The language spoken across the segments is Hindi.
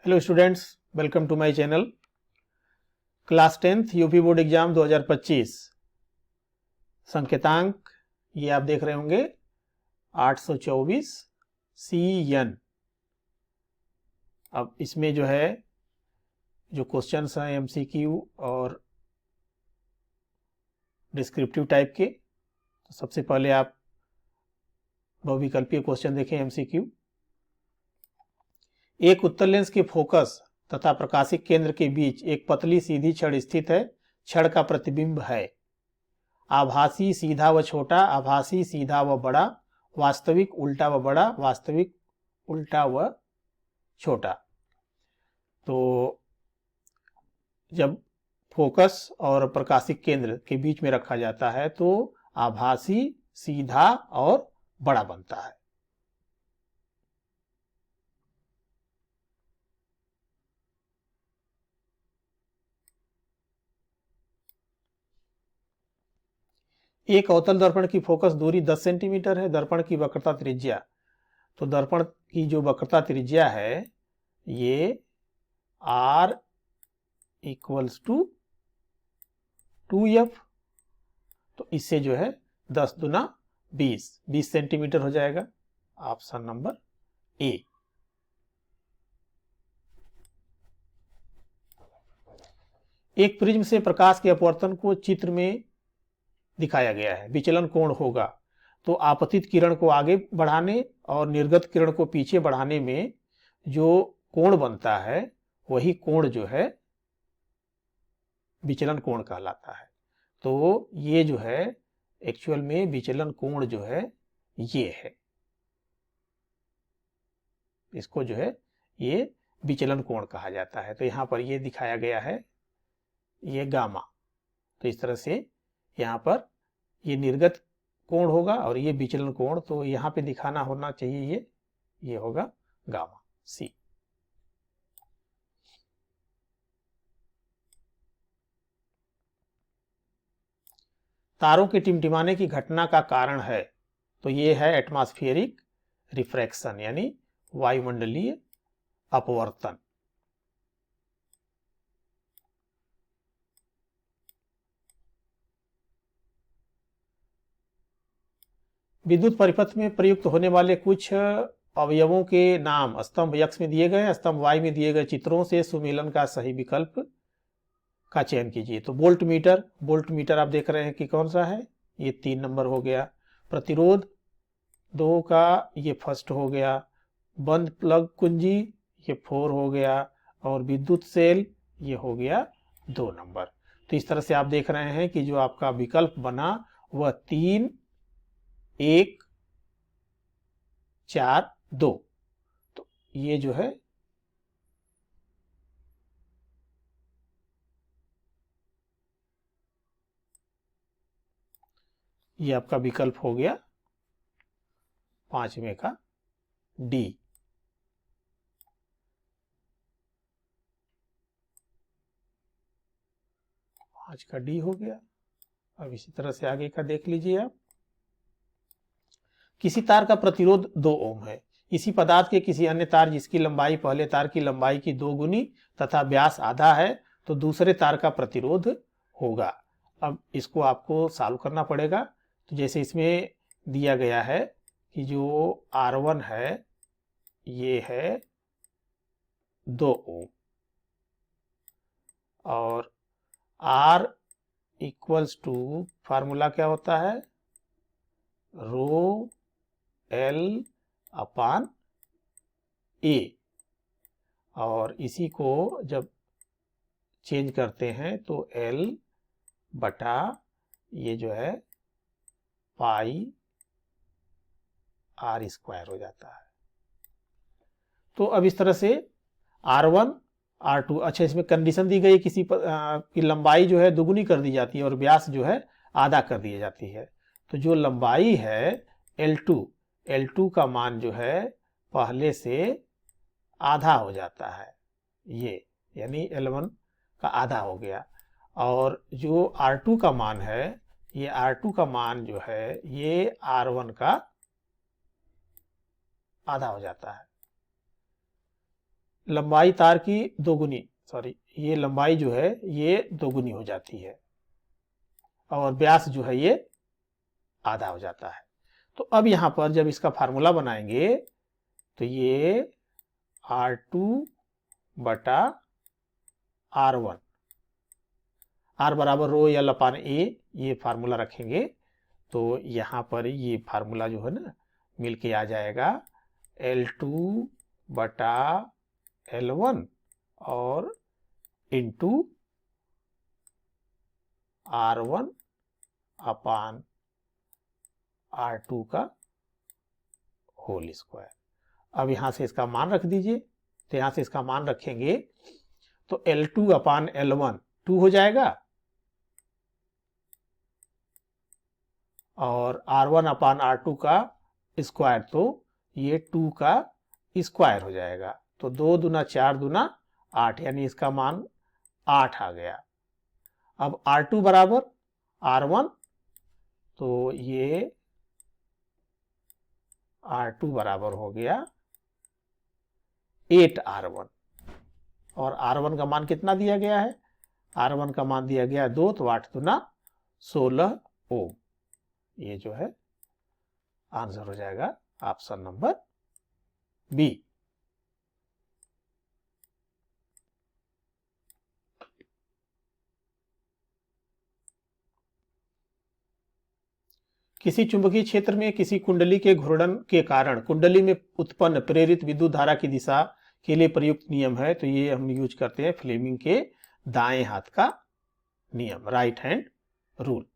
Hello students, welcome to my channel. Class 10th UP board exam 2025 संकेतांक ये आप देख रहे होंगे 824 CN। अब इसमें जो है जो क्वेश्चंस हैं MCQ और डिस्क्रिप्टिव टाइप के, तो सबसे पहले आप बहुविकल्पीय क्वेश्चन देखें MCQ। एक उत्तल लेंस के फोकस तथा प्रकाशिक केंद्र के बीच एक पतली सीधी छड़ स्थित है। छड़ का प्रतिबिंब है आभासी सीधा व छोटा, आभासी सीधा व बड़ा, वास्तविक उल्टा व बड़ा, वास्तविक उल्टा व छोटा। तो जब फोकस और प्रकाशिक केंद्र के बीच में रखा जाता है तो आभासी सीधा और बड़ा बनता है। एक अवतल दर्पण की फोकस दूरी 10 सेंटीमीटर है। दर्पण की वक्रता त्रिज्या, तो दर्पण की जो वक्रता त्रिज्या है ये R इक्वल्स टू 2F, तो इससे जो है 10 दूना 20 सेंटीमीटर हो जाएगा। Option number A. एक प्रिज्म से प्रकाश के अपवर्तन को चित्र में दिखाया गया है। विचलन कोण होगा, तो आपतित किरण को आगे बढ़ाने और निर्गत किरण को पीछे बढ़ाने में जो कोण बनता है वही कोण जो है विचलन कोण कहलाता है। तो ये जो है एक्चुअल में विचलन कोण जो है ये है, इसको जो है ये विचलन कोण कहा जाता है। तो यहां पर ये दिखाया गया है ये गामा, तो इस तरह से यहाँ पर ये निर्गत कोण होगा और ये विचलन कोण, तो यहाँ पे दिखाना होना चाहिए ये होगा गामा सी। तारों के टिमटिमाने की घटना का कारण है, तो ये है एटमॉस्फेरिक रिफ्रैक्शन यानी वायुमंडलीय अपवर्तन। विद्युत परिपथ में प्रयुक्त होने वाले कुछ अवयवों के नाम स्तंभ X में दिए गए, स्तंभ Y में दिए गए चित्रों से सुमेलन का सही विकल्प का चयन कीजिए। तो बोल्ट मीटर आप देख रहे हैं कि कौन सा है, ये 3 नंबर हो गया। प्रतिरोध 2 का ये फर्स्ट हो गया। बंद प्लग कुंजी ये 4 हो गया और विद्युत सेल ये हो गया 2 नंबर। तो इस तरह से आप देख रहे हैं कि जो आपका विकल्प बना वह 3 1 4 2। तो ये जो है ये आपका विकल्प हो गया 5वें का डी। आज का डी हो गया। अब इसी तरह से आगे का देख लीजिए आप। किसी तार का प्रतिरोध 2 ओम है। इसी पदार्थ के किसी अन्य तार जिसकी लंबाई पहले तार की लंबाई की 2 गुनी तथा व्यास आधा है तो दूसरे तार का प्रतिरोध होगा। अब इसको आपको सॉल्व करना पड़ेगा। तो जैसे इसमें दिया गया है कि जो R1 है ये है 2 ओम और R इक्वल्स टू फार्मूला क्या होता है, रो L अपान A, और इसी को जब चेंज करते हैं तो L बटा ये जो है पाई R स्क्वायर हो जाता है। तो अब इस तरह से R1 R2, अच्छा इसमें कंडीशन दी गई किसी की लंबाई जो है दुगुनी कर दी जाती है और व्यास जो है आधा कर दी जाती है। तो जो लंबाई है L2 का मान जो है पहले से आधा हो जाता है, ये यानी L1 का आधा हो गया। और जो R2 का मान है ये R2 का मान जो है ये R1 का आधा हो जाता है। लंबाई तार की दोगुनी, सॉरी ये लंबाई जो है ये दोगुनी हो जाती है और व्यास जो है ये आधा हो जाता है। तो अब यहां पर जब इसका फार्मूला बनाएंगे तो ये R2 बटा R1, R बराबर रो एल अपान ए, ये फार्मूला रखेंगे तो यहां पर ये फार्मूला जो है ना मिलके आ जाएगा L2 बटा L1 और इंटू R1 अपान R2 का होल स्क्वायर। अब यहां से इसका मान रख दीजिए, तो यहां से इसका मान रखेंगे तो L2 अपान L1 2 हो जाएगा और R1 अपान R2 का स्क्वायर, तो ये 2 का स्क्वायर हो जाएगा। तो 2 दूना 4 दूना 8, यानी इसका मान 8 आ गया। अब R2 बराबर R1, तो ये R2 बराबर हो गया 8R1 और R1 का मान कितना दिया गया है, R1 का मान दिया गया 2, तो 8 दूना 16 ओम। ये जो है आंसर हो जाएगा ऑप्शन नंबर बी। किसी चुंबकीय क्षेत्र में किसी कुंडली के घूर्णन के कारण कुंडली में उत्पन्न प्रेरित विद्युत धारा की दिशा के लिए प्रयुक्त नियम है, तो ये हम यूज करते हैं फ्लेमिंग के दाएं हाथ का नियम, राइट हैंड रूल।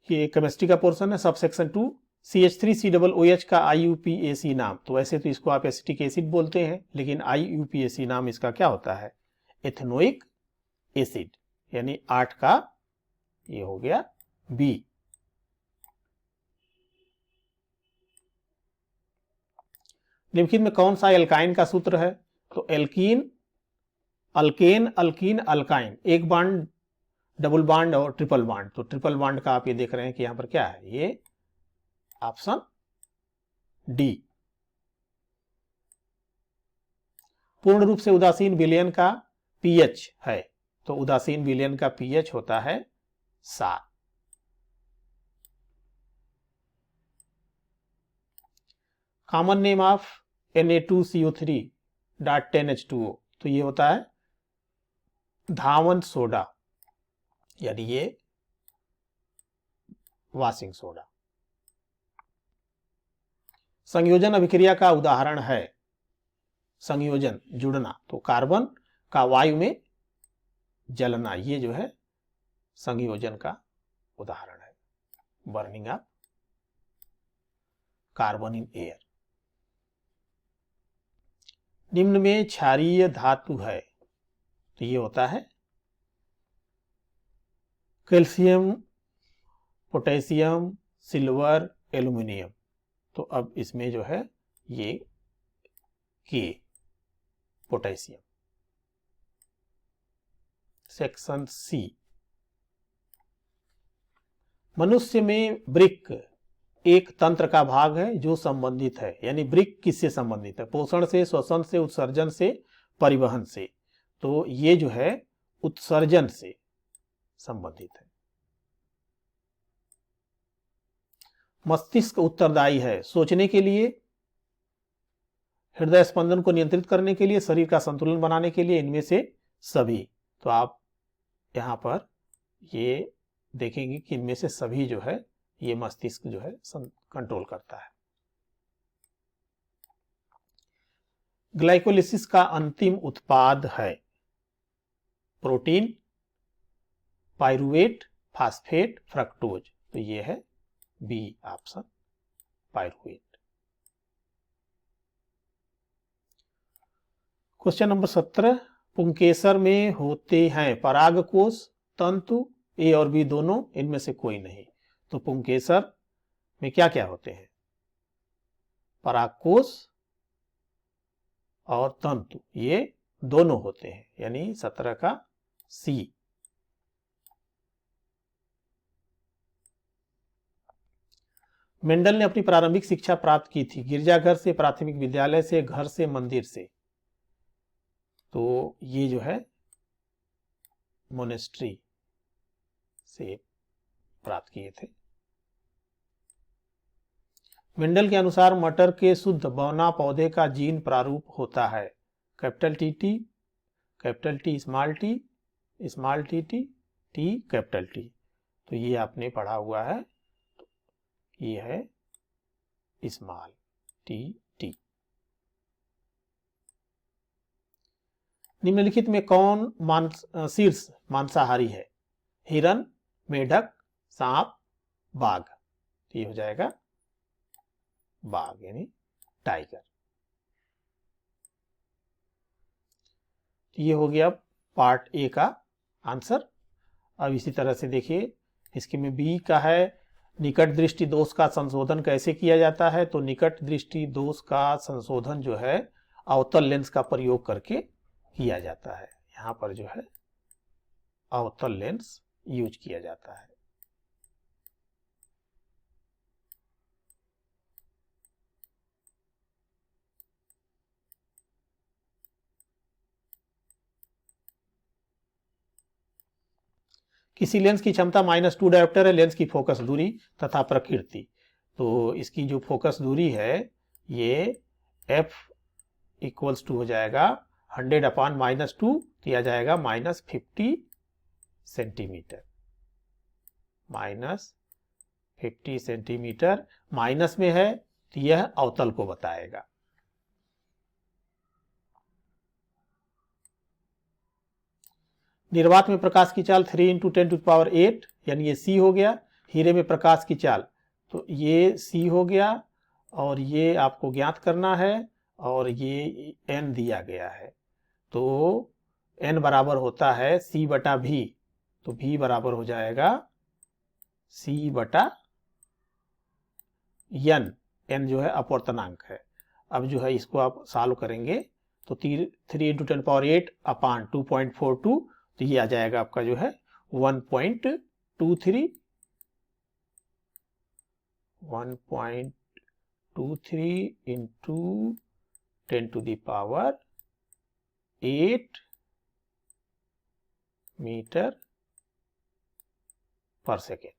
ये केमिस्ट्री का पोर्शन है, सबसेक्शन 2, CH3COOH का IUPAC नाम, तो वैसे तो इसको आप एसिटिक एसिड बोलते हैं, लेकिन IUPAC नाम इसका क्या होता है, एथेनोइक एसिड, यानी 8 का ये हो गया बी। निम्नलिखित में कौन सा एल्काइन का सूत्र है, तो एल्कीन, अल्केन, अल्कीन, अल्काइन, एक बॉन्ड, डबल बॉन्ड और ट्रिपल बॉन्ड। तो ट्रिपल बॉन्ड का आप ये देख रहे हैं कि यहां पर क्या है, ये ऑप्शन डी। पूर्ण रूप से उदासीन विलयन का पीएच है, तो उदासीन विलयन का पीएच होता है 7। कॉमन नेम ऑफ Na2CO3.10H2O, तो ये होता है धावन सोडा, यानी ये वॉशिंग सोडा। संयोजन अभिक्रिया का उदाहरण है, संयोजन जुड़ना, तो कार्बन का वायु में जलना, ये जो है संयोजन का उदाहरण है, burning of carbon in air. निम्न में क्षारीय धातु है, तो ये होता है कैल्शियम, पोटेशियम, सिल्वर, एल्युमिनियम। तो अब इसमें जो है ये के पोटेशियम। सेक्शन सी, मनुष्य में वृक्क एक तंत्र का भाग है जो संबंधित है, यानी वृक्क किससे संबंधित है, पोषण से, श्वसन से, उत्सर्जन से, परिवहन से। तो ये जो है उत्सर्जन से संबंधित है। मस्तिष्क उत्तरदायी है सोचने के लिए, हृदय स्पंदन को नियंत्रित करने के लिए, शरीर का संतुलन बनाने के लिए, इनमें से सभी। तो आप यहां पर ये देखेंगे कि इनमें से सभी जो है ये मस्तिष्क जो है कंट्रोल करता है। ग्लाइकोलिसिस का अंतिम उत्पाद है प्रोटीन, पाइरुवेट, फास्फेट, फ्रक्टोज। तो ये है B option, pyruvate. Question number 17, पुंकेसर में होते हैं परागकोश, तंतु, ए और बी दोनों, इनमें से कोई नहीं। तो पुंकेसर में क्या क्या होते हैं, परागकोश और तंतु, ये दोनों होते हैं, यानी 17 का सी। मेंडल ने अपनी प्रारंभिक शिक्षा प्राप्त की थी गिरजाघर से, प्राथमिक विद्यालय से, घर से, मंदिर से। तो ये जो है मोनेस्ट्री से प्राप्त किए थे। मेंडल के अनुसार मटर के शुद्ध बौना पौधे का जीन प्रारूप होता है capital T, capital T, small T, small T, T capital T. तो ये आपने पढ़ा हुआ है, ये है स्मॉल टी टी। निम्नलिखित में कौन शीर्ष मांसाहारी है? हिरन, मेढक, सांप, बाघ। ये हो जाएगा बाघ यानी टाइगर। ये हो गया पार्ट ए का आंसर। अब इसी तरह से देखिए इसके में बी का है निकट दृष्टि दोष का संशोधन कैसे किया जाता है? तो निकट दृष्टि दोष का संशोधन जो है अवतल लेंस का प्रयोग करके किया जाता है। यहाँ पर जो है अवतल लेंस यूज किया जाता है। किसी लेंस की क्षमता -2 डायोप्टर है। लेंस की फोकस दूरी तथा प्रकृति। तो इसकी जो फोकस दूरी है ये f इक्वल्स टू हो जाएगा 100/-2 दिया जाएगा -50 सेंटीमीटर। -50 सेंटीमीटर माइनस में है तो यह अवतल को बताएगा। निर्वात में प्रकाश की चाल 3 × 10⁸ यानी ये C हो गया। हीरे में प्रकाश की चाल तो ये C हो गया और ये आपको ज्ञात करना है और ये n दिया गया है। तो n बराबर होता है C/V। तो V बराबर हो जाएगा C/n। n जो है अपवर्तनांक है। अब जो है इसको आप सॉल्व करेंगे तो 3 × 10⁻8/2.42 तो ये आ जाएगा आपका जो है 1.23 into 10⁸ मीटर पर सेकेंड।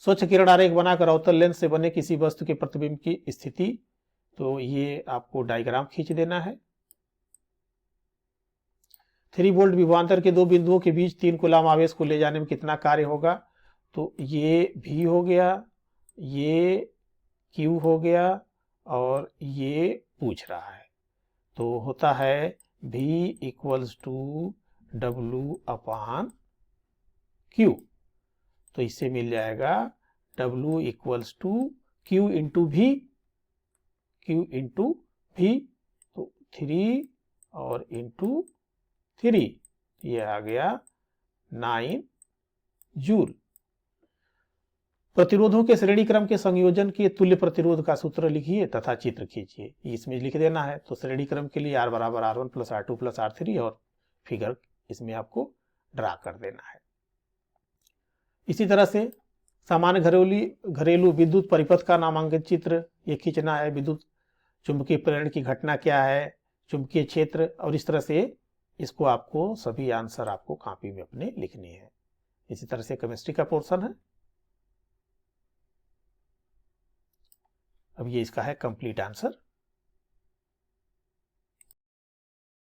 स्वच्छ किरण आरेख बनाकर अवतल लेंस से बने किसी वस्तु के प्रतिबिंब की स्थिति। तो ये आपको डायग्राम खींच देना है। 3 वोल्ट विभवांतर के दो बिंदुओं के बीच 3 कूलाम आवेश को ले जाने में कितना कार्य होगा? तो ये V हो गया, ये Q हो गया और ये पूछ रहा है। तो होता है V इक्वल्स टू W/Q। तो इससे मिल जाएगा W equals to Q into V। तो 3 और इंटू 3 ये आ गया 9 जूल। प्रतिरोधों के श्रेणी क्रम के संयोजन के तुल्य प्रतिरोध का सूत्र लिखिए तथा चित्र खींचिए। इसमें लिख देना है। तो श्रेणी क्रम के लिए R बराबर R1 + R2 + R3 और फिगर इसमें आपको ड्रा कर देना है। इसी तरह से सामान्य घरेलू विद्युत परिपथ का नामांकित चित्र ये खींचना है। विद्युत चुंबकीय प्रेरण की घटना क्या है, चुंबकीय क्षेत्र, और इस तरह से इसको आपको सभी आंसर आपको कॉपी में अपने लिखने हैं। इसी तरह से केमिस्ट्री का पोर्शन है। अब ये इसका है कंप्लीट आंसर।